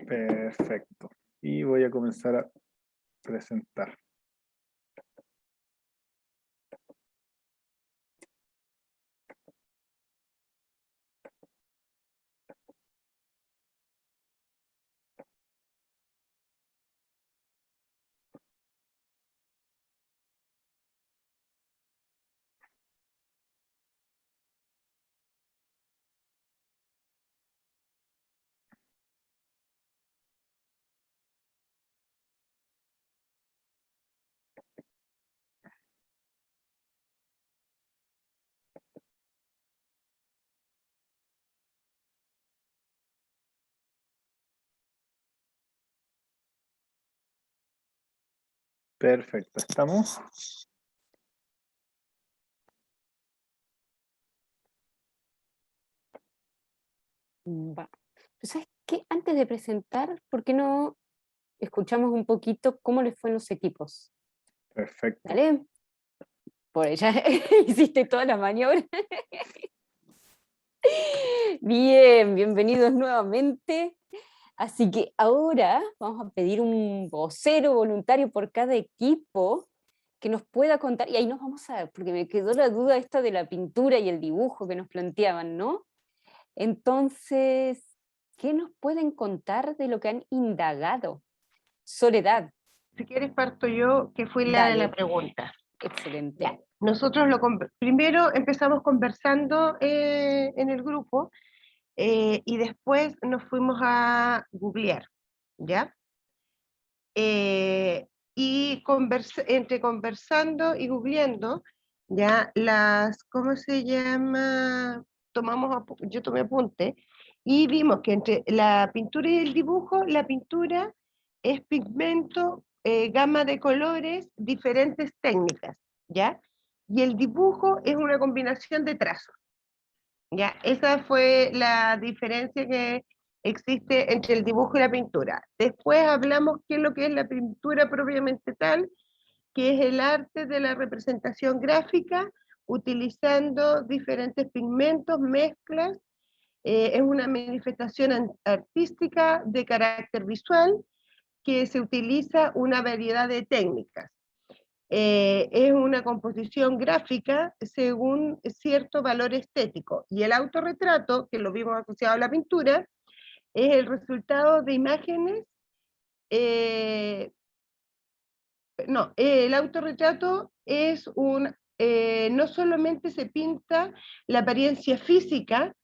Perfecto. Y voy a comenzar a presentar. Perfecto, ¿estamos? Va. ¿Sabes qué? Antes de presentar, ¿por qué no escuchamos un poquito cómo les fue en los equipos? Perfecto. ¿Vale? Por ella hiciste toda la maniobra. Bien, bienvenidos nuevamente. Así que ahora vamos a pedir un vocero voluntario por cada equipo que nos pueda contar, y ahí nos vamos a, porque me quedó la duda esta de la pintura y el dibujo que nos planteaban, ¿no? Entonces, ¿qué nos pueden contar de lo que han indagado? Soledad, Si quieres parto yo, que fue dale. la pregunta. Excelente. Ya. Nosotros primero empezamos conversando en el grupo y después nos fuimos a googlear, ¿ya? Y entre conversando y googleando, ya ¿cómo se llama? Yo tomé apunte y vimos que entre la pintura y el dibujo, la pintura es pigmento, gama de colores, diferentes técnicas, ¿ya? Y el dibujo es una combinación de trazos, ¿ya? Esa fue la diferencia que existe entre el dibujo y la pintura. Después hablamos qué es lo que es la pintura propiamente tal, que es el arte de la representación gráfica, utilizando diferentes pigmentos, mezclas, es una manifestación artística de carácter visual que se utiliza una variedad de técnicas. Es una composición gráfica según cierto valor estético. Y el autorretrato, que lo vimos asociado a la pintura, es el resultado de imágenes. El autorretrato es no solamente se pinta la apariencia física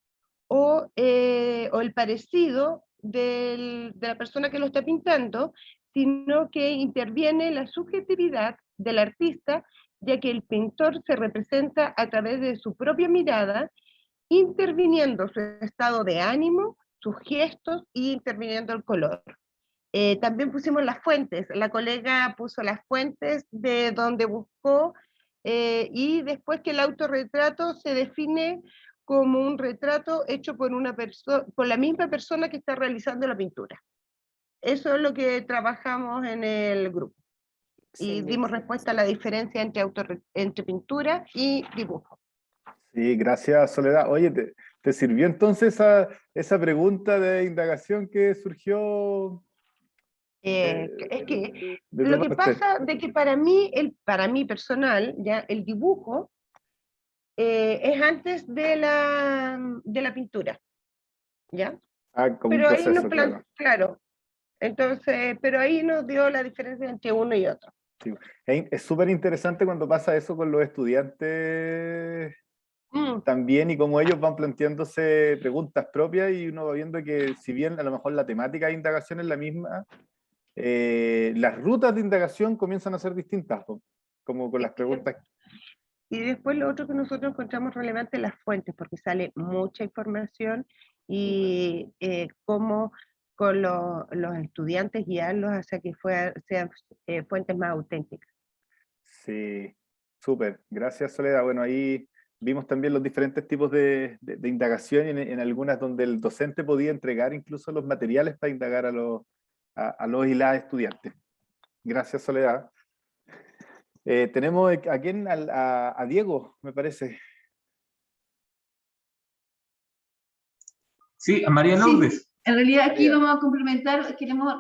o el parecido de la persona que lo está pintando, sino que interviene la subjetividad del artista, ya que el pintor se representa a través de su propia mirada, interviniendo su estado de ánimo, sus gestos y interviniendo el color. También pusimos las fuentes, la colega puso las fuentes de donde buscó y después que el autorretrato se define como un retrato hecho por la misma persona que está realizando la pintura. Eso es lo que trabajamos en el grupo. Y dimos respuesta a la diferencia entre pintura y dibujo. Sí, gracias Soledad. Oye, ¿te sirvió entonces esa pregunta de indagación que surgió? Es que de lo tu que parte? pasa de que para mí personal, ya el dibujo es antes de la pintura, ¿ya? Como un Pero ahí proceso, claro. claro, entonces, pero ahí nos dio la diferencia entre uno y otro. Sí. Es súper interesante cuando pasa eso con los estudiantes también, y como ellos van planteándose preguntas propias y uno va viendo que si bien a lo mejor la temática de indagación es la misma, las rutas de indagación comienzan a ser distintas, como con las preguntas. Y después lo otro que nosotros encontramos relevante es las fuentes, porque sale mucha información y cómo con los estudiantes guiarlos hacia que sean fuentes más auténticas. Sí, súper. Gracias, Soledad. Bueno, ahí vimos también los diferentes tipos de indagación, en algunas donde el docente podía entregar incluso los materiales para indagar a los y las estudiantes. Gracias, Soledad. Tenemos aquí a Diego, me parece. Sí, a María Lourdes. En realidad aquí María. vamos a complementar, queremos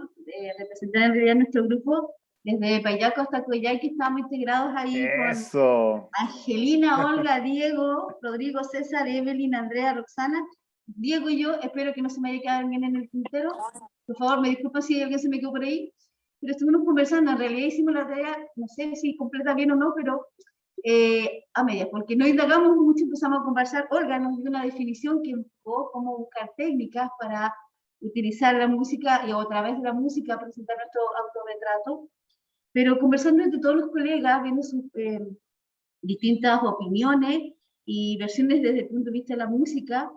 representar en realidad nuestro grupo desde Payaco hasta Coyhai, que estamos integrados ahí con Eso. Angelina, Olga, Diego, Rodrigo, César, Evelyn, Andrea, Roxana, Diego y yo. Espero que no se me haya quedado alguien en el tintero. Por favor, me disculpo si alguien se me quedó por ahí. Pero estuvimos conversando, en realidad hicimos la tarea, no sé si completa bien o no, pero a medias, porque no indagamos mucho, empezamos a conversar. Olga nos dio una definición que buscó cómo buscar técnicas para utilizar la música y a través de la música presentar nuestro autorretrato. Pero conversando entre todos los colegas, viendo sus distintas opiniones y versiones desde el punto de vista de la música,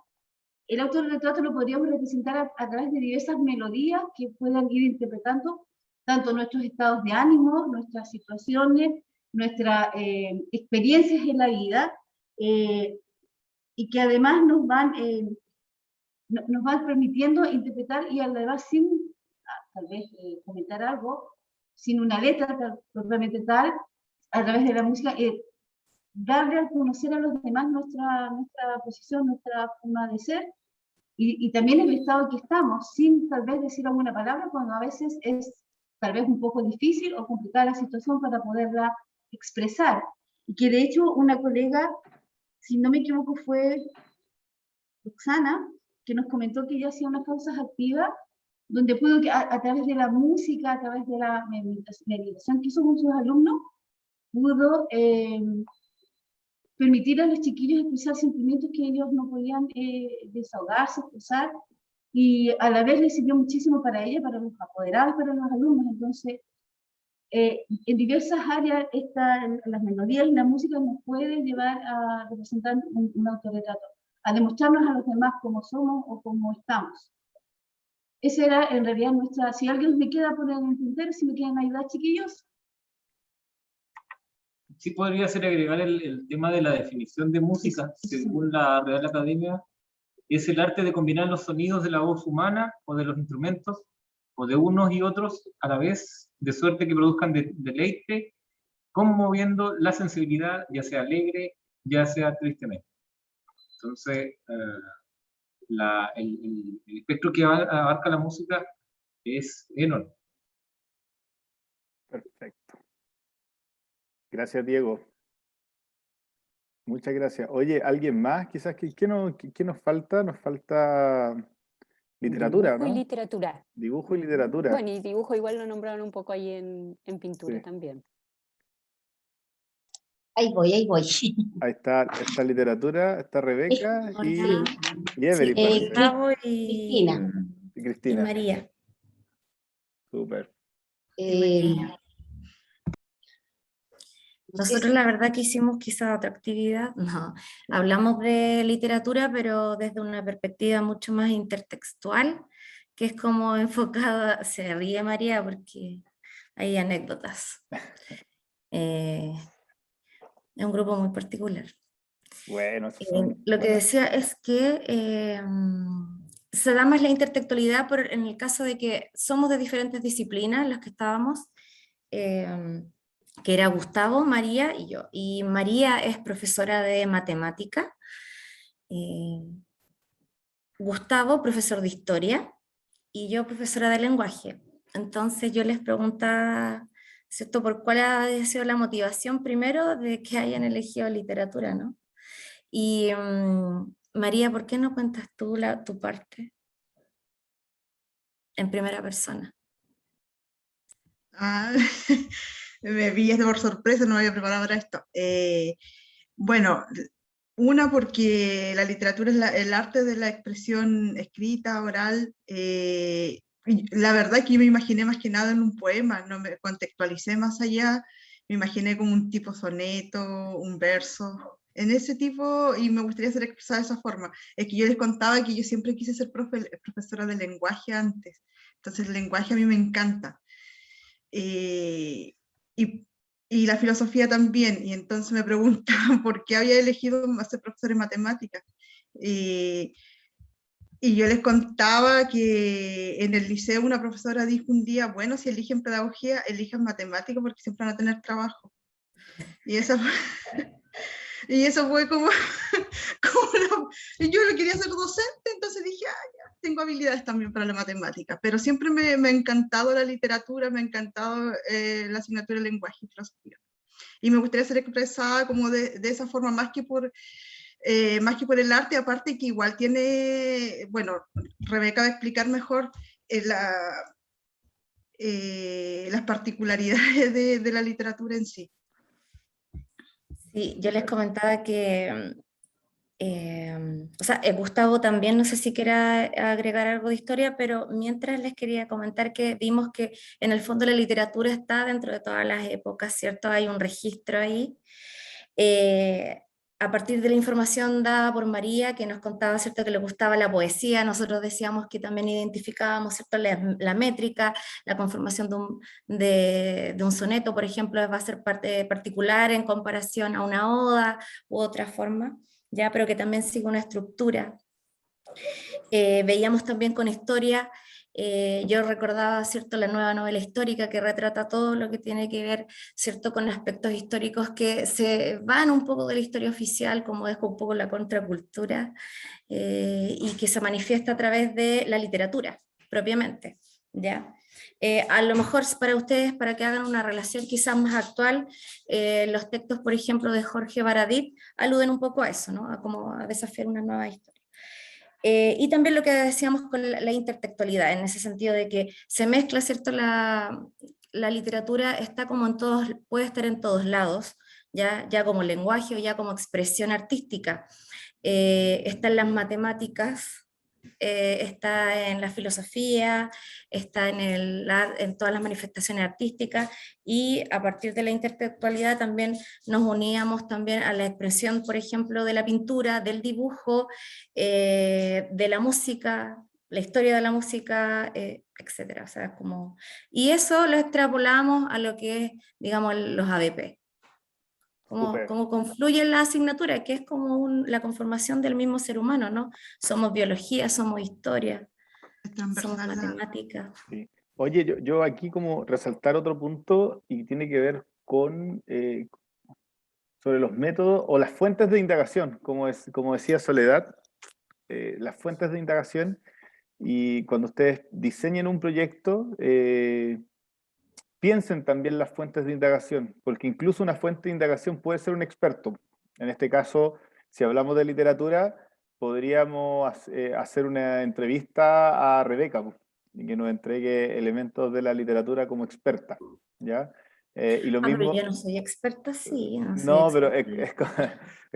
el autorretrato lo podríamos representar a través de diversas melodías que puedan ir interpretando tanto nuestros estados de ánimo, nuestras situaciones, nuestras experiencias en la vida, y que además nos van permitiendo interpretar y además sin, tal vez, comentar algo, sin una letra propiamente tal, a través de la música, darle a conocer a los demás nuestra posición, nuestra forma de ser, y también el estado en que estamos, sin tal vez decir alguna palabra, cuando a veces es tal vez un poco difícil o complicada la situación para poderla expresar. Y que de hecho una colega, si no me equivoco, fue Roxana, que nos comentó que ella hacía unas pausas activas, donde pudo, a través de la música, a través de la meditación que hizo con sus alumnos, pudo permitir a los chiquillos expresar sentimientos que ellos no podían desahogarse, expresar, y a la vez les sirvió muchísimo para ella, para los apoderados, para los alumnos. Entonces, en diversas áreas, las melodías y la música nos pueden llevar a representar un autorretrato, a demostrarnos a los demás cómo somos o cómo estamos. Esa era en realidad nuestra... Si alguien me queda por entender, si me quieren ayudar, chiquillos. Sí podría ser agregar el tema de la definición de música, según la Real Academia, es el arte de combinar los sonidos de la voz humana o de los instrumentos, o de unos y otros a la vez, de suerte que produzcan deleite, conmoviendo la sensibilidad, ya sea alegre, ya sea tristemente. Entonces, el espectro que abarca la música es enorme. Perfecto. Gracias, Diego. Muchas gracias. Oye, ¿alguien más? Quizás, ¿qué nos falta? Nos falta literatura, Dibujo y ¿no? literatura. Dibujo y literatura. Bueno, y dibujo igual lo nombraron un poco ahí en pintura Sí. también. Ahí voy. Ahí está literatura, está Rebeca y Evelyn. Sí, parece. Gustavo y Y Cristina. María. Súper. Nosotros la verdad que hicimos quizá otra actividad, no, hablamos de literatura, pero desde una perspectiva mucho más intertextual, que es como enfocada, se ríe María porque hay anécdotas. Es un grupo muy particular. Bueno, Lo que decía es que se da más la intertextualidad en el caso de que somos de diferentes disciplinas los que estábamos, que era Gustavo, María y yo. Y María es profesora de matemática, Gustavo profesor de historia y yo profesora de lenguaje. Entonces yo les preguntaba, ¿cierto?, por cuál ha sido la motivación primero de que hayan elegido literatura, ¿no? Y María, ¿por qué no cuentas tú tu parte en primera persona? Me pillaste por sorpresa, no me había preparado para esto. Bueno, una porque la literatura es el arte de la expresión escrita, oral. La verdad es que yo me imaginé más que nada en un poema, no me contextualicé más allá, me imaginé como un tipo soneto, un verso, en ese tipo, y me gustaría ser expresada de esa forma. Es que yo les contaba que yo siempre quise ser profesora de lenguaje antes, entonces el lenguaje a mí me encanta. Y la filosofía también, y entonces me preguntaban por qué había elegido ser profesor de matemáticas. Y yo les contaba que en el liceo una profesora dijo un día, bueno, si eligen pedagogía, elijan matemática porque siempre van a tener trabajo. Y eso fue como, yo quería ser docente, entonces dije, ya. tengo habilidades también para la matemática, pero siempre me ha encantado la literatura, me ha encantado la asignatura de lenguaje y filosofía. Y me gustaría ser expresada como de esa forma, más que por el arte, aparte que igual tiene, bueno, Rebeca va a explicar mejor las particularidades de la literatura en sí. Sí, yo les comentaba que, o sea, Gustavo también, no sé si quiera agregar algo de historia, pero mientras les quería comentar que vimos que en el fondo la literatura está dentro de todas las épocas, ¿cierto? Hay un registro ahí. A partir de la información dada por María, que nos contaba, ¿cierto?, que le gustaba la poesía, nosotros decíamos que también identificábamos, ¿cierto?, la métrica, la conformación de un soneto, por ejemplo, va a ser parte particular en comparación a una oda u otra forma, ya, pero que también sigue una estructura. Veíamos también con historia, yo recordaba, ¿cierto?, la nueva novela histórica que retrata todo lo que tiene que ver, ¿cierto?, con aspectos históricos que se van un poco de la historia oficial, como es un poco la contracultura, y que se manifiesta a través de la literatura, propiamente, ¿ya? A lo mejor para ustedes, para que hagan una relación quizás más actual, los textos, por ejemplo, de Jorge Baradit, aluden un poco a eso, ¿no?, a como a desafiar una nueva historia. Y también lo que decíamos con la intertextualidad, en ese sentido de que se mezcla, ¿cierto? La literatura está como en todos, puede estar en todos lados, ya como lenguaje o ya como expresión artística. Está en las matemáticas, está en la filosofía, está en todas las manifestaciones artísticas, y a partir de la intertextualidad también nos uníamos también a la expresión, por ejemplo, de la pintura, del dibujo, de la música, la historia de la música, etcétera. O sea, y eso lo extrapolamos a lo que es, digamos, los ABP. Cómo confluye la asignatura, que es como la conformación del mismo ser humano, ¿no? Somos biología, somos historia, somos matemática. Sí. Oye, yo aquí como resaltar otro punto y tiene que ver con sobre los métodos o las fuentes de indagación, como decía Soledad, las fuentes de indagación, y cuando ustedes diseñen un proyecto, piensen también las fuentes de indagación, porque incluso una fuente de indagación puede ser un experto. En este caso, si hablamos de literatura, podríamos hacer una entrevista a Rebeca y que nos entregue elementos de la literatura como experta, ¿ya? Y lo mismo, pero yo no soy experta, sí. no, pero es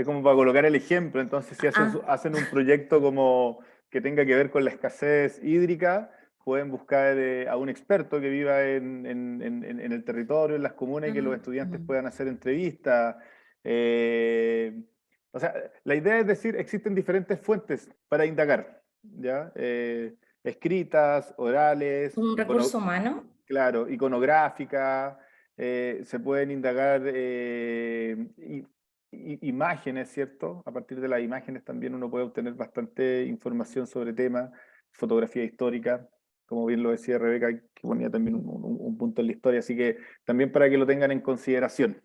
como para colocar el ejemplo. Entonces, si hacen un proyecto como que tenga que ver con la escasez hídrica, pueden buscar a un experto que viva en el territorio, en las comunas, y que los estudiantes puedan hacer entrevistas. O sea, la idea es decir, existen diferentes fuentes para indagar, ¿ya? Escritas, orales, Un recurso humano. claro, iconográficas, se pueden indagar imágenes, ¿cierto? A partir de las imágenes también uno puede obtener bastante información sobre temas, fotografía histórica, como bien lo decía Rebeca, que ponía también un punto en la historia, así que también para que lo tengan en consideración.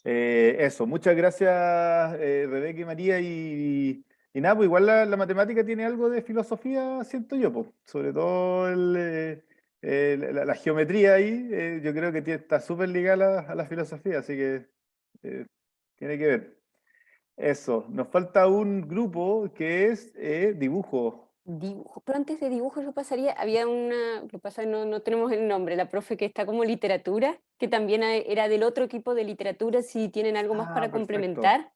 Eso, muchas gracias Rebeca y María, y nada, pues igual la matemática tiene algo de filosofía, siento yo, pues, sobre todo la geometría ahí, yo creo que está súper ligada a la filosofía, así que tiene que ver. Eso, nos falta un grupo que es dibujo. Dibujo, pero antes de dibujo yo pasaría, había una, lo que pasa no tenemos el nombre, la profe que está como literatura, que también era del otro equipo de literatura, si tienen algo más para perfecto. complementar.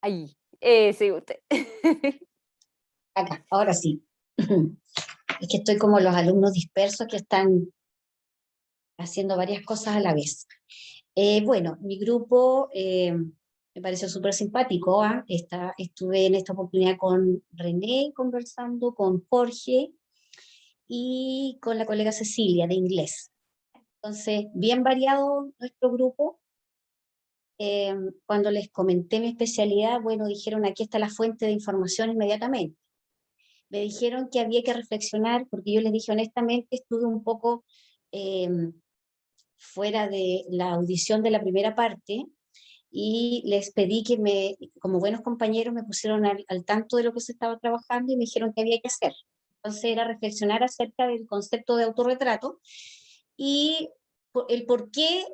Ahí, sí, usted. Acá, ahora sí. Es que estoy como los alumnos dispersos que están haciendo varias cosas a la vez. Bueno, mi grupo me pareció súper simpático. Estuve en esta oportunidad con René conversando, con Jorge y con la colega Cecilia de inglés. Entonces, bien variado nuestro grupo. Cuando les comenté mi especialidad, bueno, dijeron, aquí está la fuente de información inmediatamente. Me dijeron que había que reflexionar, porque yo les dije honestamente, estuve un poco fuera de la audición de la primera parte, y les pedí que como buenos compañeros, me pusieron al tanto de lo que se estaba trabajando y me dijeron que había que hacer. Entonces era reflexionar acerca del concepto de autorretrato y el por qué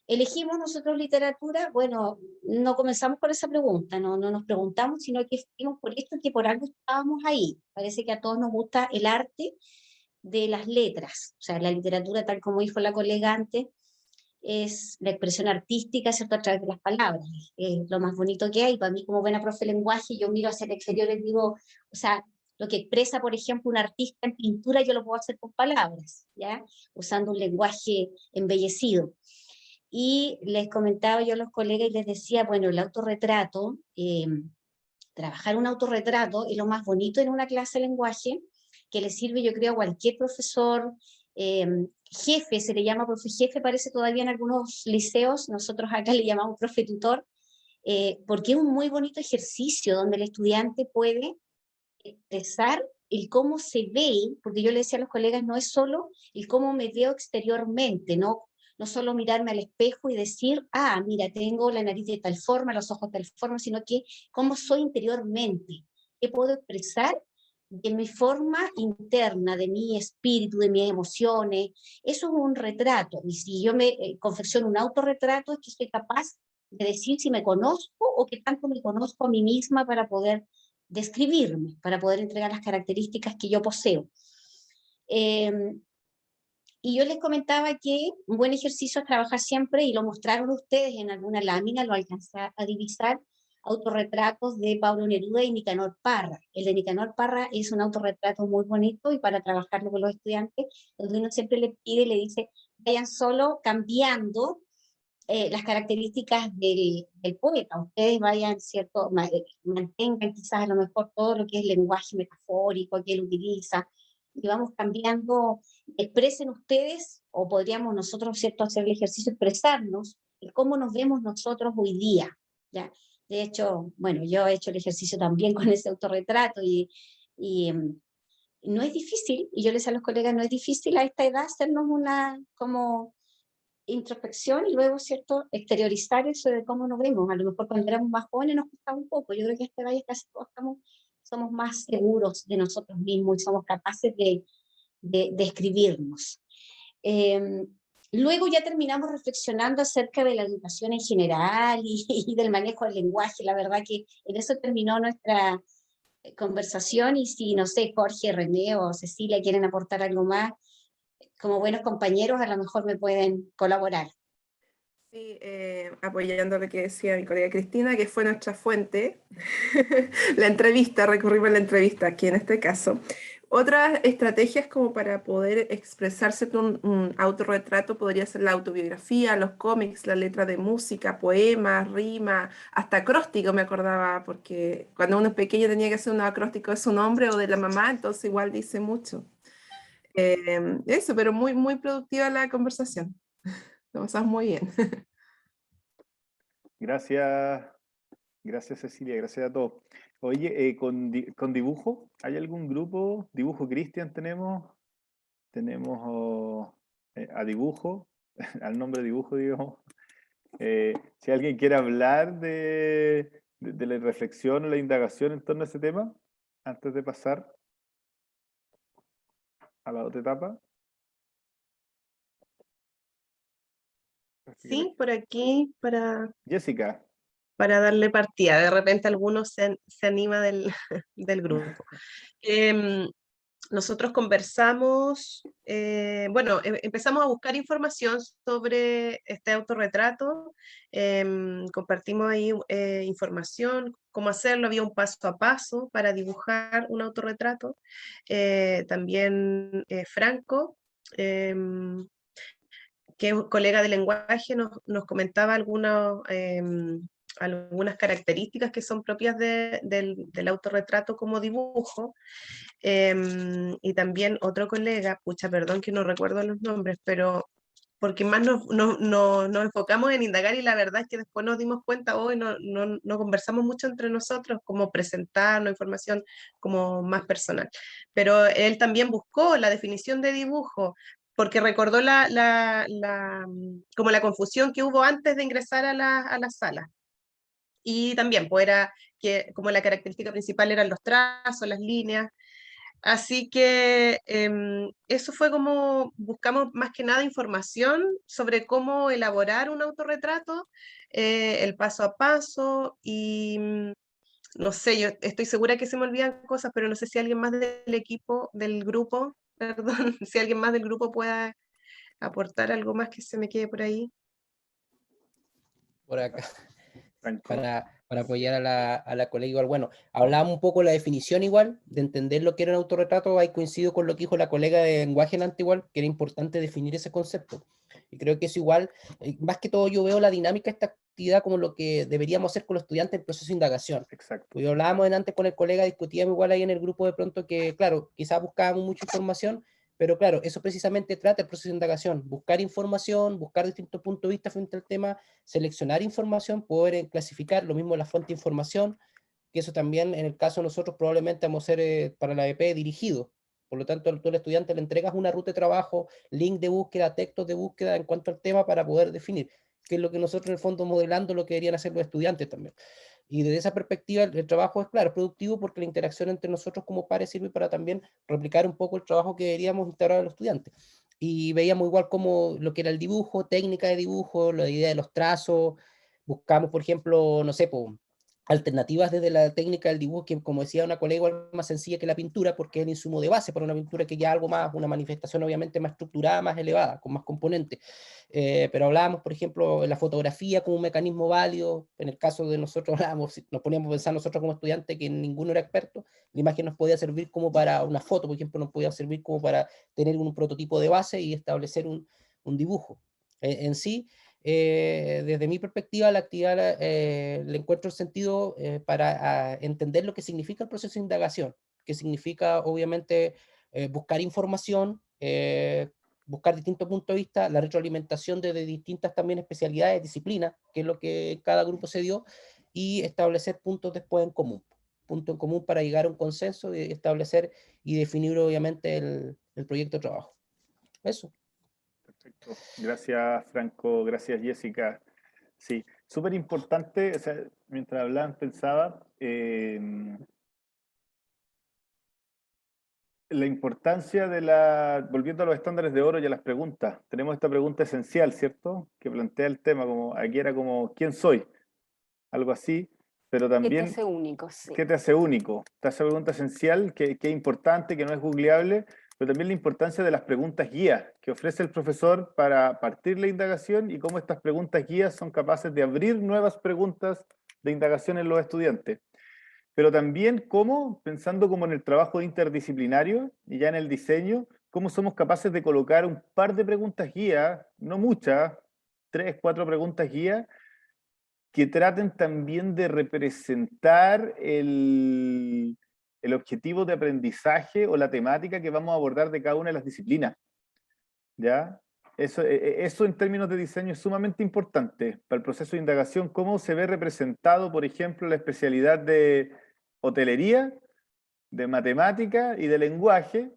elegimos nosotros literatura. Bueno, no comenzamos por esa pregunta, no nos preguntamos, sino que fuimos por esto, que por algo estábamos ahí. Parece que a todos nos gusta el arte de las letras, o sea, la literatura, tal como dijo la colega antes, es la expresión artística, ¿cierto?, a través de las palabras. Es lo más bonito que hay. Para mí, como buena profe de lenguaje, yo miro hacia el exterior y digo, o sea, lo que expresa, por ejemplo, un artista en pintura, yo lo puedo hacer con palabras, ¿ya? Usando un lenguaje embellecido. Y les comentaba yo a los colegas y les decía, bueno, el autorretrato, trabajar un autorretrato es lo más bonito en una clase de lenguaje, que le sirve, yo creo, a cualquier profesor, jefe, se le llama profe jefe, parece todavía en algunos liceos, nosotros acá le llamamos profe tutor, porque es un muy bonito ejercicio donde el estudiante puede expresar el cómo se ve, porque yo le decía a los colegas, no es solo el cómo me veo exteriormente, no solo mirarme al espejo y decir, ah, mira, tengo la nariz de tal forma, los ojos de tal forma, sino que cómo soy interiormente, qué puedo expresar de mi forma interna, de mi espíritu, de mis emociones. Eso es un retrato, y si yo me confecciono un autorretrato, es que soy capaz de decir si me conozco o qué tanto me conozco a mí misma para poder describirme, para poder entregar las características que yo poseo. Y yo les comentaba que un buen ejercicio es trabajar siempre, y lo mostraron ustedes en alguna lámina, lo alcancé a divisar, autorretratos de Pablo Neruda y Nicanor Parra. El de Nicanor Parra es un autorretrato muy bonito, y para trabajarlo con los estudiantes, donde uno siempre le pide, le dice, vayan solo cambiando las características del poeta. Ustedes vayan, ¿cierto? Mantengan quizás a lo mejor todo lo que es el lenguaje metafórico que él utiliza, y vamos cambiando, expresen ustedes, o podríamos nosotros, ¿cierto?, hacer el ejercicio, expresarnos, el cómo nos vemos nosotros hoy día, ¿ya? De hecho, bueno, yo he hecho el ejercicio también con ese autorretrato, y no es difícil, y yo les decía a los colegas, no es difícil a esta edad hacernos una como introspección y luego, ¿cierto?, exteriorizar eso de cómo nos vemos. A lo mejor cuando éramos más jóvenes nos costaba un poco. Yo creo que a esta edad casi todos somos más seguros de nosotros mismos y somos capaces de escribirnos. Luego ya terminamos reflexionando acerca de la educación en general y del manejo del lenguaje. La verdad que en eso terminó nuestra conversación, y si, no sé, Jorge, René o Cecilia quieren aportar algo más, como buenos compañeros, a lo mejor me pueden colaborar. Sí, apoyando lo que decía mi colega Cristina, que fue nuestra fuente, la entrevista, recurrimos a la entrevista aquí en este caso. Otras estrategias como para poder expresarse con un autorretrato podría ser la autobiografía, los cómics, la letra de música, poemas, rima, hasta acróstico me acordaba, porque cuando uno es pequeño tenía que hacer un acróstico de su nombre o de la mamá, entonces igual dice mucho. Eso, pero muy, muy productiva la conversación. Lo pasamos muy bien. Gracias, Cecilia, gracias a todos. Oye, con dibujo, ¿hay algún grupo? Dibujo Cristian tenemos a dibujo, al nombre dibujo, digamos. Si alguien quiere hablar de la reflexión o la indagación en torno a ese tema, antes de pasar a la otra etapa. Sí, por aquí, Jessica. para darle partida. De repente alguno se anima del grupo. Nosotros conversamos, bueno, empezamos a buscar información sobre este autorretrato, compartimos ahí información, cómo hacerlo, había un paso a paso para dibujar un autorretrato. También Franco, que es un colega de lenguaje, nos comentaba algunas características que son propias del autorretrato como dibujo. Y también otro colega, pucha, perdón que no recuerdo los nombres, pero porque más nos enfocamos en indagar, y la verdad es que después nos dimos cuenta, hoy no conversamos mucho entre nosotros, como presentarnos información como más personal. Pero él también buscó la definición de dibujo, porque recordó como la confusión que hubo antes de ingresar a la sala. Y también, pues era que como la característica principal eran los trazos, las líneas. Así que eso fue como buscamos más que nada información sobre cómo elaborar un autorretrato, el paso a paso y no sé, yo estoy segura que se me olvidan cosas, pero no sé si alguien más del equipo, del grupo, perdón, si alguien más del grupo pueda aportar algo más que se me quede por ahí. Por acá. Franco. Para apoyar a la colega igual. Bueno, hablábamos un poco de la definición igual, de entender lo que era un autorretrato, ahí coincido con lo que dijo la colega de lenguaje delante igual, que era importante definir ese concepto. Y creo que es igual, más que todo yo veo la dinámica de esta actividad como lo que deberíamos hacer con los estudiantes en el proceso de indagación. Exacto. Pues hablábamos antes con el colega, discutíamos igual ahí en el grupo de pronto que, claro, quizás buscábamos mucha información, pero claro, eso precisamente trata el proceso de indagación, buscar información, buscar distintos puntos de vista frente al tema, seleccionar información, poder clasificar, lo mismo la fuente de información, que eso también en el caso de nosotros probablemente vamos a ser para la EP dirigido. Por lo tanto, tú al estudiante le entregas una ruta de trabajo, link de búsqueda, textos de búsqueda en cuanto al tema para poder definir, que es lo que nosotros en el fondo modelando lo que deberían hacer los estudiantes también. Y desde esa perspectiva el trabajo es, claro, productivo porque la interacción entre nosotros como pares sirve para también replicar un poco el trabajo que deberíamos instaurar a los estudiantes. Y veíamos igual como lo que era el dibujo, técnica de dibujo, la idea de los trazos, buscamos, por ejemplo, no sé, alternativas desde la técnica del dibujo, que como decía una colega, igual más sencilla que la pintura, porque es el insumo de base para una pintura que ya algo más, una manifestación obviamente más estructurada, más elevada, con más componentes. Pero hablábamos, por ejemplo, de la fotografía como un mecanismo válido. En el caso de nosotros, nos poníamos a pensar nosotros como estudiantes que ninguno era experto, la imagen nos podía servir como para una foto, por ejemplo, nos podía servir como para tener un prototipo de base y establecer un dibujo. En sí, desde mi perspectiva, la actividad le encuentro el sentido para entender lo que significa el proceso de indagación, que significa, obviamente, buscar información, buscar distintos puntos de vista, la retroalimentación de distintas también especialidades, disciplinas, que es lo que cada grupo se dio, y establecer puntos después en común. Punto en común para llegar a un consenso y establecer y definir, obviamente, el proyecto de trabajo. Eso. Perfecto. Gracias, Franco. Gracias, Jessica. Sí, súper importante. O sea, mientras hablaban, pensaba la importancia de volviendo a los estándares de oro y a las preguntas. Tenemos esta pregunta esencial, ¿cierto? Que plantea el tema, como aquí era como, ¿quién soy? Algo así, pero también... ¿Qué te hace único? Sí. ¿Qué te hace único? Esta es una pregunta esencial, que es importante, que no es googleable, pero también la importancia de las preguntas guías que ofrece el profesor para partir la indagación y cómo estas preguntas guías son capaces de abrir nuevas preguntas de indagación en los estudiantes. Pero también cómo, pensando como en el trabajo interdisciplinario y ya en el diseño, cómo somos capaces de colocar un par de preguntas guías, no muchas, 3, 4 preguntas guías, que traten también de representar el objetivo de aprendizaje o la temática que vamos a abordar de cada una de las disciplinas. ¿Ya? Eso en términos de diseño es sumamente importante para el proceso de indagación, cómo se ve representado, por ejemplo, la especialidad de hotelería, de matemática y de lenguaje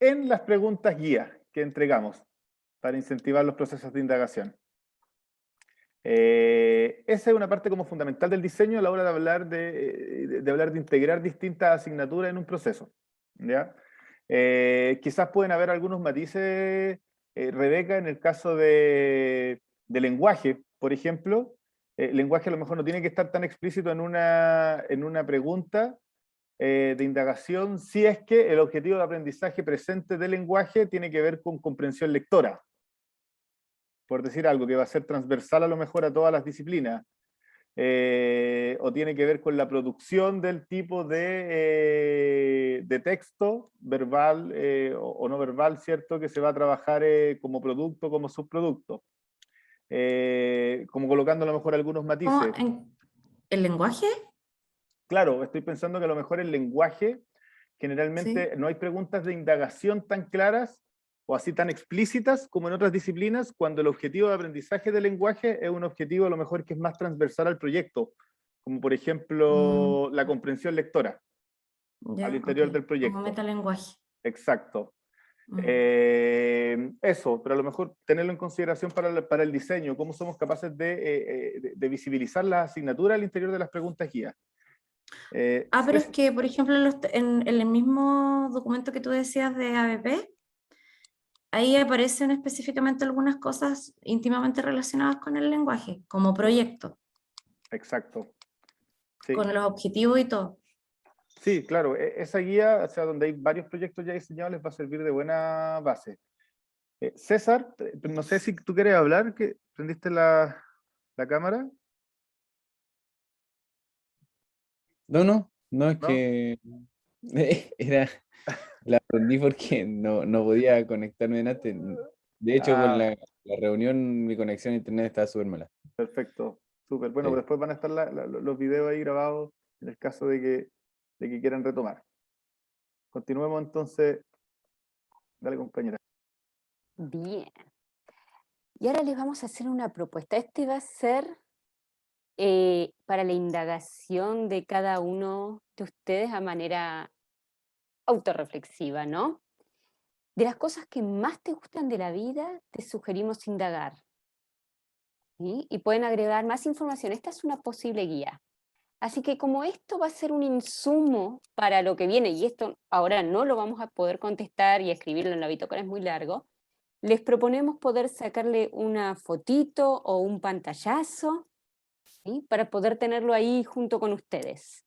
en las preguntas guías que entregamos para incentivar los procesos de indagación. Esa es una parte como fundamental del diseño a la hora de hablar de integrar distintas asignaturas en un proceso. ¿Ya? Quizás pueden haber algunos matices, Rebeca, en el caso de lenguaje, por ejemplo. Lenguaje a lo mejor no tiene que estar tan explícito en una pregunta de indagación si es que el objetivo de aprendizaje presente del lenguaje tiene que ver con comprensión lectora, por decir algo, que va a ser transversal a lo mejor a todas las disciplinas, o tiene que ver con la producción del tipo de texto, verbal o no verbal, ¿cierto?, que se va a trabajar como producto, como subproducto. Como colocando a lo mejor algunos matices. ¿El lenguaje? Claro, estoy pensando que a lo mejor el lenguaje, generalmente no hay preguntas de indagación tan claras o así tan explícitas como en otras disciplinas, cuando el objetivo de aprendizaje del lenguaje es un objetivo a lo mejor que es más transversal al proyecto, como por ejemplo la comprensión lectora al interior del proyecto. Como metalenguaje. Exacto. Eso, pero a lo mejor tenerlo en consideración para el diseño, cómo somos capaces de visibilizar las asignaturas al interior de las preguntas guías. Pero es que, por ejemplo, en el mismo documento que tú decías de ABP, ahí aparecen específicamente algunas cosas íntimamente relacionadas con el lenguaje, como proyecto, Exacto. Sí. con los objetivos y todo. Sí, claro, esa guía, o sea, donde hay varios proyectos ya diseñados, les va a servir de buena base. César, no sé si tú quieres hablar, que prendiste la cámara. No, es ¿No? que la aprendí porque no podía conectarme antes. De hecho, con la reunión mi conexión a internet estaba súper mala. Perfecto, súper. Bueno, Sí. después van a estar los videos ahí grabados en el caso de que quieran retomar. Continuemos entonces. Dale, compañera. Bien. Y ahora les vamos a hacer una propuesta. Este va a ser para la indagación de cada uno de ustedes a manera autorreflexiva, ¿no? De las cosas que más te gustan de la vida, te sugerimos indagar. ¿Sí? Y pueden agregar más información. Esta es una posible guía. Así que como esto va a ser un insumo para lo que viene, y esto ahora no lo vamos a poder contestar y escribirlo en la bitácora, es muy largo, les proponemos poder sacarle una fotito o un pantallazo, ¿sí? Para poder tenerlo ahí junto con ustedes.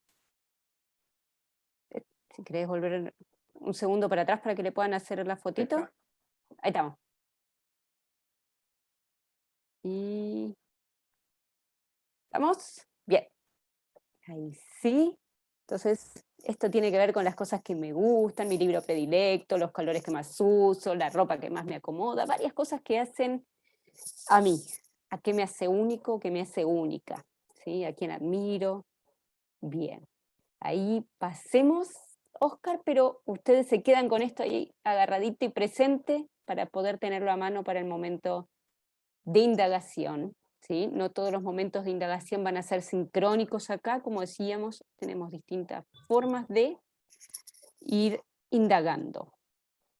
Si querés volver un segundo para atrás para que le puedan hacer la fotito. Ahí estamos. Y... ¿Estamos? Bien. Ahí sí. Entonces, esto tiene que ver con las cosas que me gustan, mi libro predilecto, los colores que más uso, la ropa que más me acomoda, varias cosas que hacen a mí, a qué me hace único, qué me hace única, ¿sí? A quién admiro. Bien. Ahí pasemos, Oscar, pero ustedes se quedan con esto ahí agarradito y presente para poder tenerlo a mano para el momento de indagación. ¿Sí? No todos los momentos de indagación van a ser sincrónicos acá, como decíamos, tenemos distintas formas de ir indagando.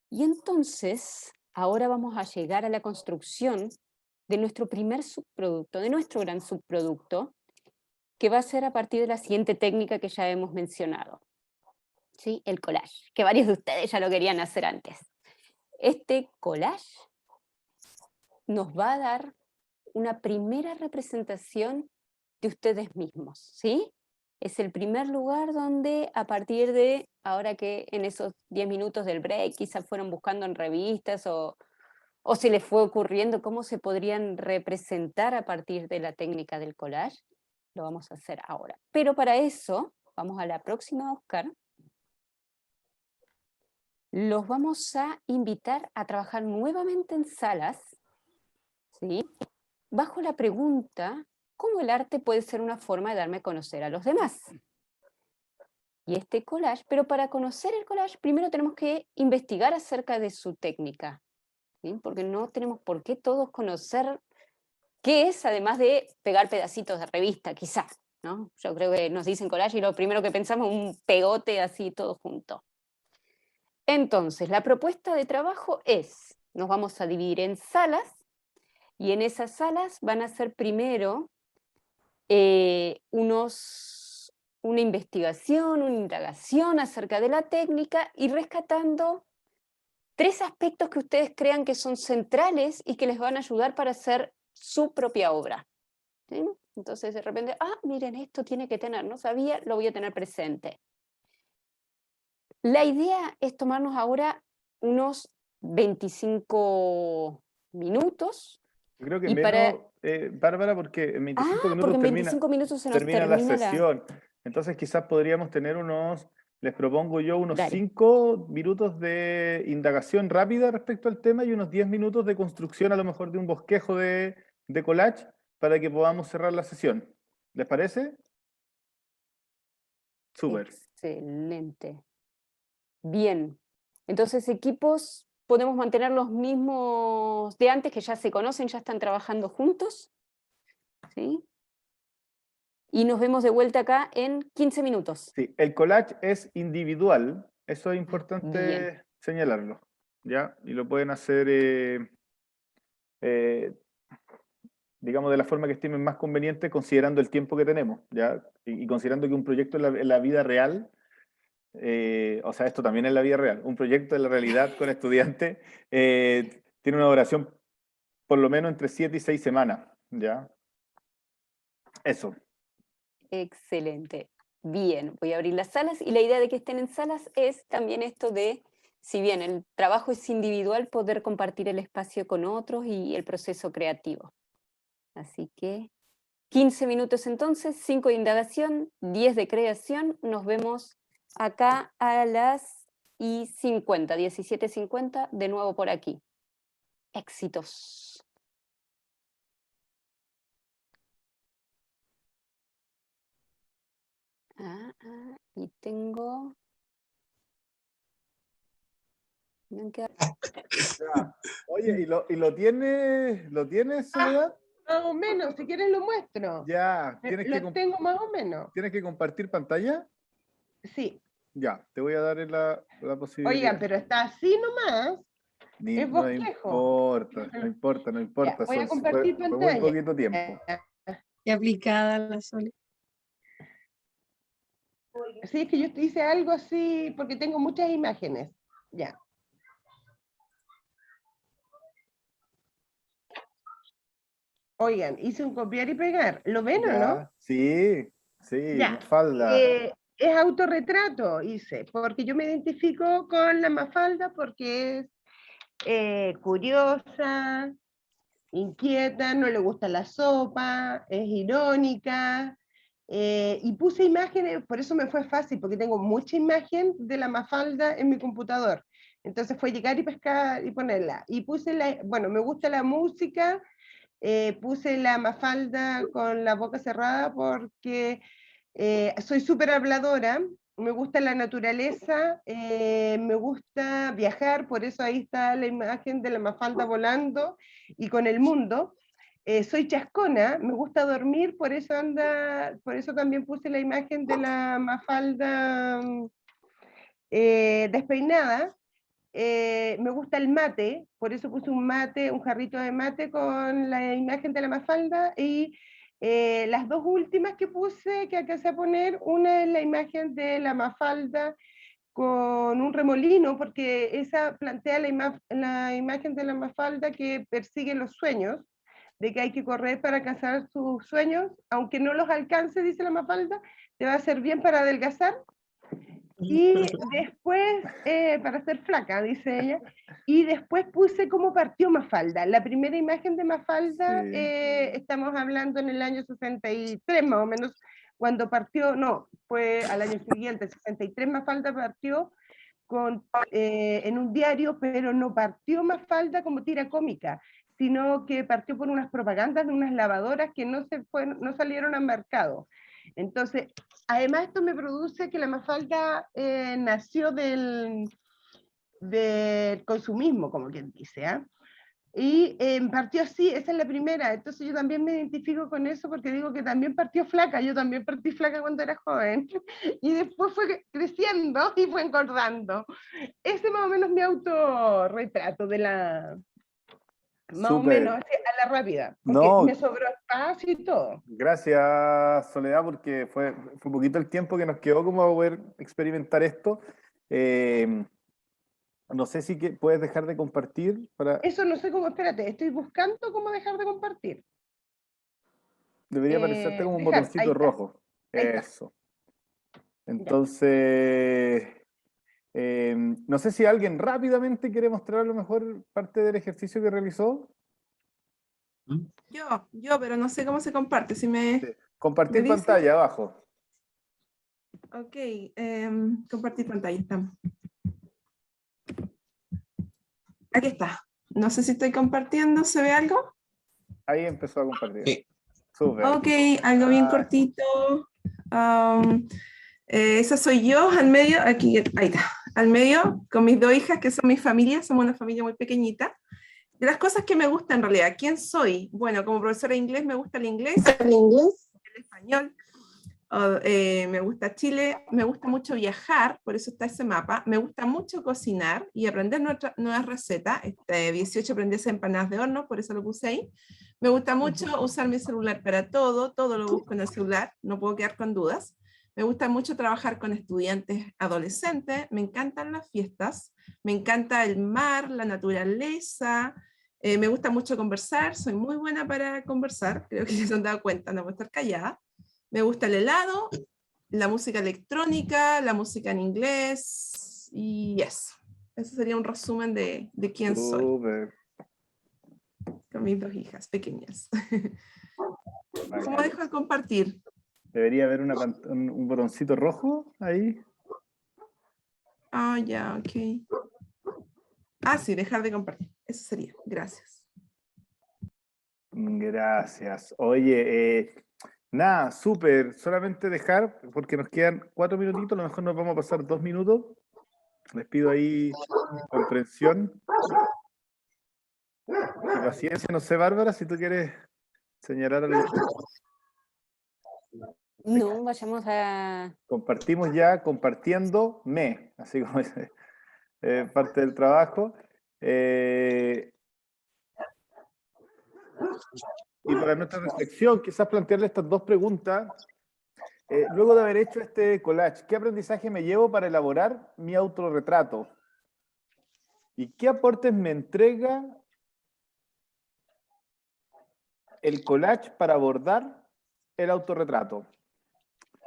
Y entonces, ahora vamos a llegar a la construcción de nuestro primer subproducto, de nuestro gran subproducto, que va a ser a partir de la siguiente técnica que ya hemos mencionado, ¿sí? El collage, que varios de ustedes ya lo querían hacer antes. Este collage nos va a dar una primera representación de ustedes mismos, ¿sí? Es el primer lugar donde a partir de, ahora que en esos 10 minutos del break quizás fueron buscando en revistas o se les fue ocurriendo cómo se podrían representar a partir de la técnica del collage, lo vamos a hacer ahora. Pero para eso, vamos a la próxima, Oscar. Los vamos a invitar a trabajar nuevamente en salas, ¿sí? Bajo la pregunta, ¿cómo el arte puede ser una forma de darme a conocer a los demás? Y este collage, pero para conocer el collage, primero tenemos que investigar acerca de su técnica, ¿sí? Porque no tenemos por qué todos conocer qué es, además de pegar pedacitos de revista, quizá, ¿no? Yo creo que nos dicen collage y lo primero que pensamos es un pegote así todo junto. Entonces, la propuesta de trabajo es, nos vamos a dividir en salas, y en esas salas van a ser primero una investigación, una indagación acerca de la técnica y rescatando 3 aspectos que ustedes crean que son centrales y que les van a ayudar para hacer su propia obra. ¿Sí? Entonces de repente, miren, esto tiene que tener, no sabía, lo voy a tener presente. La idea es tomarnos ahora unos 25 minutos. Yo creo que y menos, Bárbara, porque en 25 minutos porque en 25 minutos se nos termina la sesión. Entonces quizás podríamos tener les propongo yo unos 5 minutos de indagación rápida respecto al tema y unos 10 minutos de construcción a lo mejor de un bosquejo de collage para que podamos cerrar la sesión. ¿Les parece? Súper. Excelente. Bien. Entonces, equipos, podemos mantener los mismos de antes, que ya se conocen, ya están trabajando juntos. ¿Sí? Y nos vemos de vuelta acá en 15 minutos. Sí, el collage es individual, eso es importante señalarlo. ¿ya? Y lo pueden hacer, digamos, de la forma que estimen más conveniente, considerando el tiempo que tenemos, ¿ya? Y considerando que un proyecto en la vida real, o sea, esto también es la vida real, un proyecto en la realidad con estudiantes tiene una duración por lo menos entre 7 y 6 semanas, ¿ya? Eso. Excelente. Bien, voy a abrir las salas y la idea de que estén en salas es también esto de, si bien el trabajo es individual, poder compartir el espacio con otros y el proceso creativo. Así que 15 minutos entonces, 5 de indagación, 10 de creación. Nos vemos acá a las 50, 17:50, de nuevo por aquí. Éxitos. Y tengo... me han quedado- Ya. Oye, ¿y lo tienes, Soledad? Más o menos, si quieres lo muestro. Ya, Lo tengo más o menos. ¿tienes que compartir pantalla? Sí. Ya, te voy a dar la posibilidad. Oigan, pero está así nomás. Es No bosquejo. importa. Ya, voy a compartir fue muy pantalla. poquito tiempo. Qué aplicada la Sole. Sí, es que yo hice algo así porque tengo muchas imágenes. Ya. Oigan, hice un copiar y pegar. ¿Lo ven o no? Ya, sí, Ya. Mafalda. Es autorretrato, hice, porque yo me identifico con la Mafalda porque es curiosa, inquieta, no le gusta la sopa, es irónica, y puse imágenes, por eso me fue fácil, porque tengo mucha imagen de la Mafalda en mi computador. Entonces fue llegar y pescar y ponerla. Y puse bueno, me gusta la música, puse la Mafalda con la boca cerrada porque soy súper habladora, me gusta la naturaleza, me gusta viajar, por eso ahí está la imagen de la Mafalda volando y con el mundo. Soy chascona, me gusta dormir, por eso también puse la imagen de la Mafalda despeinada. Me gusta el mate, por eso puse un mate, un jarrito de mate con la imagen de la Mafalda, y las dos últimas que puse, que alcancé a poner, una es la imagen de la Mafalda con un remolino, porque esa plantea la imagen de la Mafalda que persigue los sueños, de que hay que correr para alcanzar sus sueños, aunque no los alcance, dice la Mafalda, te va a hacer bien para adelgazar. Y después, para ser flaca, dice ella, y después puse cómo partió Mafalda. La primera imagen de Mafalda, estamos hablando en el año 63 más o menos, cuando partió, no, fue al año siguiente, 63, Mafalda partió en un diario, pero no partió Mafalda como tira cómica, sino que partió por unas propagandas de unas lavadoras que no salieron al mercado. Entonces, además esto me produce que la Mafalda nació del consumismo, como quien dice, ¿eh? Y partió así, esa es la primera, entonces yo también me identifico con eso porque digo que también partió flaca, yo también partí flaca cuando era joven, y después fue creciendo y fue engordando. Ese más o menos mi autorretrato de la... Más o menos, así, a la rápida, porque me sobró espacio y todo. Gracias, Soledad, porque fue poquito el tiempo que nos quedó como a poder experimentar esto. No sé si puedes dejar de compartir para... Eso no sé cómo, espérate, estoy buscando cómo dejar de compartir. Debería aparecerte como un botoncito rojo. Eso. Entonces, no sé si alguien rápidamente quiere mostrar a lo mejor parte del ejercicio que realizó. Yo, pero no sé cómo se comparte. Si me... Sí. Compartir pantalla abajo. Ok, compartir pantalla, estamos. Aquí está. No sé si estoy compartiendo, ¿se ve algo? Ahí empezó a compartir. Sí. Súper. Ok, algo bien cortito. Esa soy yo, al medio, aquí, ahí está, al medio, con mis dos hijas, que son mi familia, somos una familia muy pequeñita. De las cosas que me gustan en realidad, ¿quién soy? Bueno, como profesora de inglés me gusta el inglés, el español. Me gusta Chile, me gusta mucho viajar, por eso está ese mapa. Me gusta mucho cocinar y aprender nuevas recetas. 18 aprendí a hacer empanadas de horno, por eso lo puse ahí. Me gusta mucho usar mi celular para todo lo busco en el celular, no puedo quedar con dudas. Me gusta mucho trabajar con estudiantes adolescentes, me encantan las fiestas, me encanta el mar, la naturaleza, me gusta mucho conversar, soy muy buena para conversar, creo que ya se han dado cuenta, no puedo estar callada. Me gusta el helado, la música electrónica, la música en inglés y eso. Ese sería un resumen de quién soy. Con mis 2 hijas pequeñas. ¿Cómo dejo de compartir? Debería haber un botoncito rojo ahí. Ah, ya, ok. Ah, sí, dejar de compartir. Eso sería. Gracias. Gracias. Oye, nada, súper. Solamente dejar, porque nos quedan 4 minutitos, a lo mejor nos vamos a pasar 2 minutos. Les pido ahí comprensión y paciencia. No sé, Bárbara, si tú quieres señalar algo. No, vayamos a... Compartimos ya, compartiéndome, así como es parte del trabajo. Y para nuestra reflexión, quizás plantearle estas 2 preguntas. Luego de haber hecho este collage, ¿qué aprendizaje me llevo para elaborar mi autorretrato? ¿Y qué aportes me entrega el collage para abordar el autorretrato?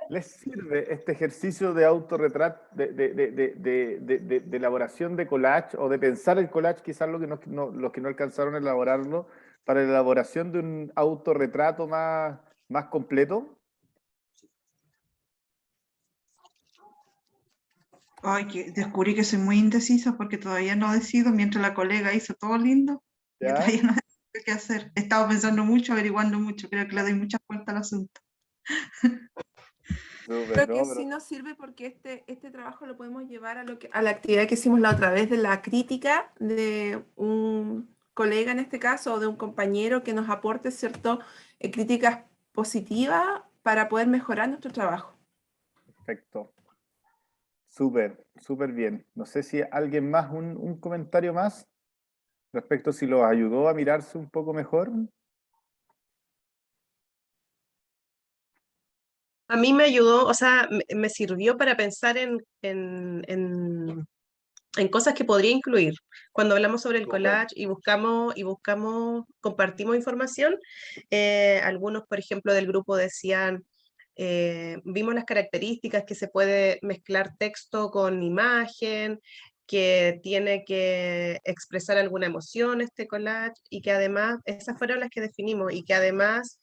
¿Les sirve este ejercicio de autorretrato, de elaboración de collage o de pensar el collage, quizás los que no alcanzaron a elaborarlo, para la elaboración de un autorretrato más completo? Ay, que descubrí que soy muy indecisa porque todavía no decido, mientras la colega hizo todo lindo, yo ¿Ya? todavía no sé qué hacer. He estado pensando mucho, averiguando mucho, creo que le doy muchas vueltas al asunto. Creo que sí nos sirve porque este trabajo lo podemos llevar a la actividad que hicimos la otra vez de la crítica de un colega en este caso o de un compañero que nos aporte ciertas críticas positivas para poder mejorar nuestro trabajo. Perfecto. Súper bien. No sé si alguien más, un comentario más respecto si los ayudó a mirarse un poco mejor. A mí me ayudó, o sea, me sirvió para pensar en cosas que podría incluir. Cuando hablamos sobre el collage y compartimos información, algunos, por ejemplo, del grupo decían, vimos las características que se puede mezclar texto con imagen, que tiene que expresar alguna emoción este collage y que además, esas fueron las que definimos y que además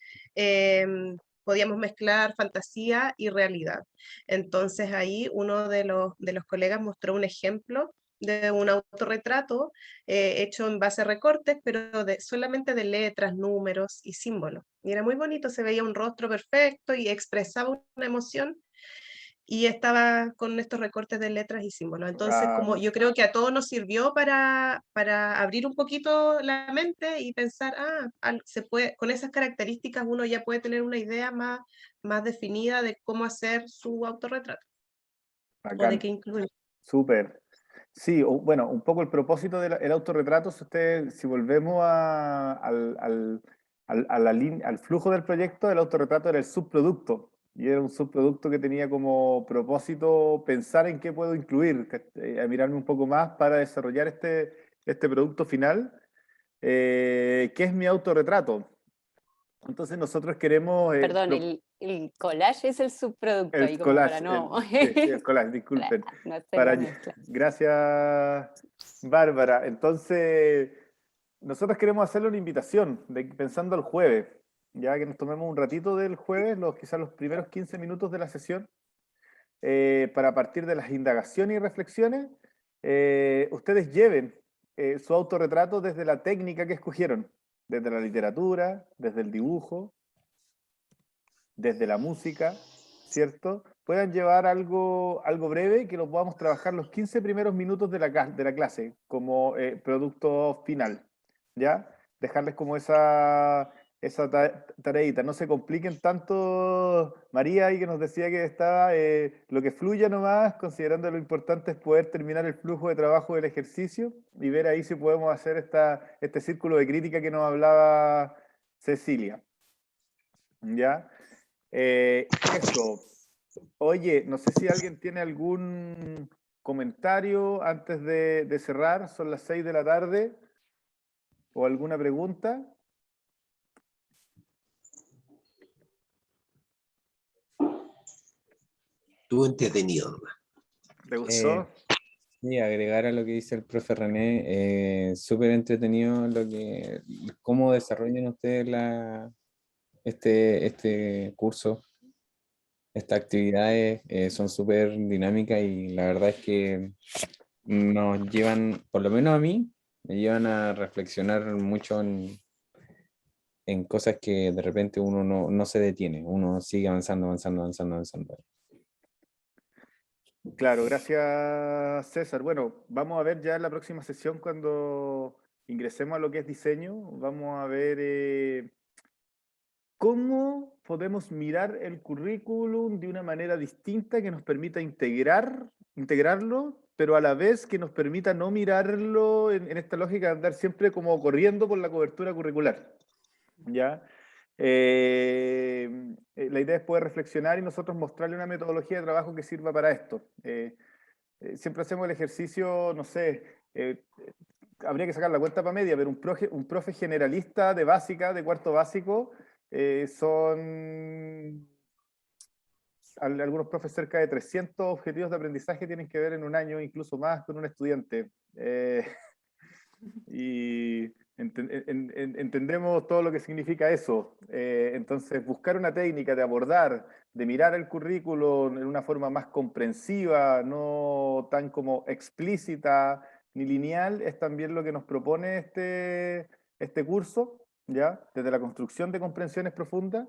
podíamos mezclar fantasía y realidad. Entonces ahí uno de los colegas mostró un ejemplo de un autorretrato hecho en base a recortes, pero solamente de letras, números y símbolos. Y era muy bonito, se veía un rostro perfecto y expresaba una emoción y estaba con estos recortes de letras y símbolos. Entonces, como yo creo que a todos nos sirvió para abrir un poquito la mente y pensar, se puede, con esas características uno ya puede tener una idea más definida de cómo hacer su autorretrato. Bacán. O de qué incluir. Súper. Sí, bueno, un poco el propósito del autorretrato, si volvemos al flujo del proyecto, el autorretrato era el subproducto. Y era un subproducto que tenía como propósito pensar en qué puedo incluir, a mirarme un poco más para desarrollar este producto final, que es mi autorretrato. Entonces nosotros queremos... Perdón, el collage es el subproducto. El ahí como collage, para no... sí, el collage, disculpen. no hacer la mezcla. Gracias, Bárbara. Entonces, nosotros queremos hacerle una invitación, pensando al jueves, ya que nos tomemos un ratito del jueves, quizás los primeros 15 minutos de la sesión, para partir de las indagaciones y reflexiones, ustedes lleven su autorretrato desde la técnica que escogieron, desde la literatura, desde el dibujo, desde la música, ¿cierto? Puedan llevar algo breve que lo podamos trabajar los 15 primeros minutos de la clase como producto final, ¿ya? Dejarles como esa esa tareita. No se compliquen tanto, María, ahí que nos decía que estaba, lo que fluya nomás, considerando lo importante es poder terminar el flujo de trabajo del ejercicio y ver ahí si podemos hacer este círculo de crítica que nos hablaba Cecilia. ¿Ya? Eso. Oye, no sé si alguien tiene algún comentario antes de cerrar, son las 6 de la tarde, o alguna pregunta. Estuvo entretenido nomás. ¿Te gustó? Sí, agregar a lo que dice el profe René, súper entretenido cómo desarrollan ustedes este curso. Estas actividades son súper dinámicas y la verdad es que nos llevan, por lo menos a mí, me llevan a reflexionar mucho en cosas que de repente uno no se detiene, uno sigue avanzando. Claro, gracias César. Bueno, vamos a ver ya en la próxima sesión cuando ingresemos a lo que es diseño, vamos a ver cómo podemos mirar el currículum de una manera distinta que nos permita integrarlo, pero a la vez que nos permita no mirarlo en esta lógica de andar siempre como corriendo por la cobertura curricular. ¿Ya? La idea es poder reflexionar y nosotros mostrarle una metodología de trabajo que sirva para esto. Siempre hacemos el ejercicio, no sé, habría que sacar la cuenta para media, pero un profe generalista de básica, de cuarto básico, son algunos profes cerca de 300 objetivos de aprendizaje tienen que ver en un año, incluso más con un estudiante. Y entendemos todo lo que significa eso. Entonces, buscar una técnica de abordar, de mirar el currículo en una forma más comprensiva, no tan como explícita ni lineal, es también lo que nos propone este curso, ¿ya? Desde la construcción de comprensiones profundas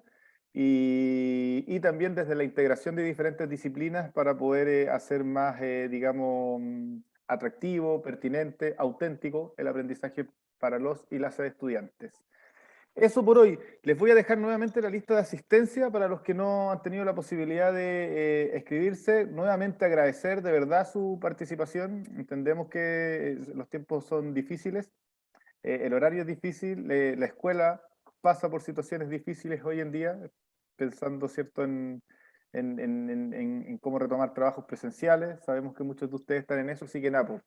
y también desde la integración de diferentes disciplinas para poder hacer más, digamos, atractivo, pertinente, auténtico el aprendizaje para los y las estudiantes. Eso por hoy. Les voy a dejar nuevamente la lista de asistencia para los que no han tenido la posibilidad de escribirse. Nuevamente agradecer de verdad su participación. Entendemos que los tiempos son difíciles, el horario es difícil, la escuela pasa por situaciones difíciles hoy en día, pensando, ¿cierto?, en cómo retomar trabajos presenciales. Sabemos que muchos de ustedes están en eso, así que nada, pues,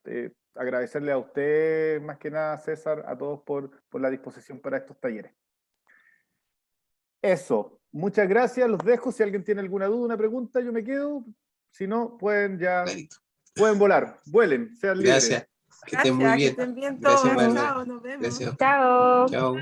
agradecerle a usted, más que nada, César, a todos por la disposición para estos talleres. Eso, muchas gracias, los dejo. Si alguien tiene alguna duda, una pregunta, yo me quedo. Si no, pueden volar, vuelen, sean libres. Gracias, que estén muy bien. Que estén bien Gracias, todos. Manuel. Chao, nos vemos. Gracias. Chao. Chao.